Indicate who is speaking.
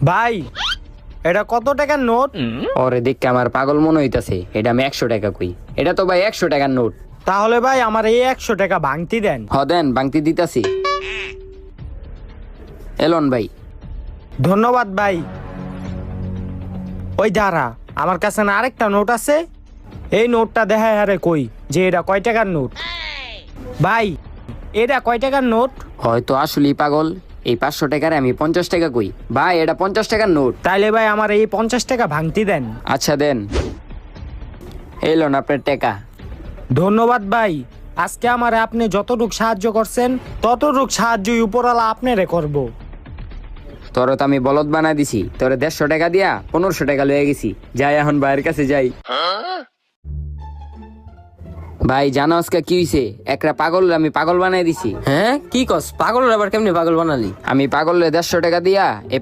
Speaker 1: ভাই এটা কত টাকার নোট?
Speaker 2: ওরে দেখে আমার পাগল মনে হইতাছে, এটা আমি 100 টাকা কই। এটা তো ভাই 100 টাকার নোট।
Speaker 1: তাহলে ভাই আমার এই 100 টাকা ভাঙতি দেন।
Speaker 2: দেন, বাংতি দিতাছি। এলন ভাই।
Speaker 1: ধন্যবাদ ভাই। ওই দাঁড়া, আমার কাছে না আরেকটা নোট আছে, এই নোটটা দেখা হারে কই যে এটা কয় টাকার নোট। ভাই এটা কয় টাকার নোট?
Speaker 2: হয়তো আসলেই পাগল, এই 500 টাকার আমি 50 টাকা কই। ভাই এটা 50 টাকার নোট।
Speaker 1: তাইলে ভাই আমার এই 50 টাকা ভাঙতি দেন।
Speaker 2: আচ্ছা দেন, এলন আপনার টাকা।
Speaker 1: ধন্যবাদ ভাই। আজকে আমারে আপনি যতটুক সাহায্য করছেন ততটুক সাহায্যই উপরওয়ালা আপনারে করব।
Speaker 2: তোর তো আমি বলদ বানাই দিছি, তোর 150 টাকা দিয়া 1500 টাকা লয়ে গেছি। যাই এখন ভাইয়ের কাছে যাই। ভাই জানো আজকে কি হইছে? একটা পাগল আমি পাগল বানাই দিছি।
Speaker 3: হ্যাঁ কি কস? পাগল আবার কেমনে পাগল বানালি?
Speaker 2: আমি পাগল 150 টাকা দিয়া এই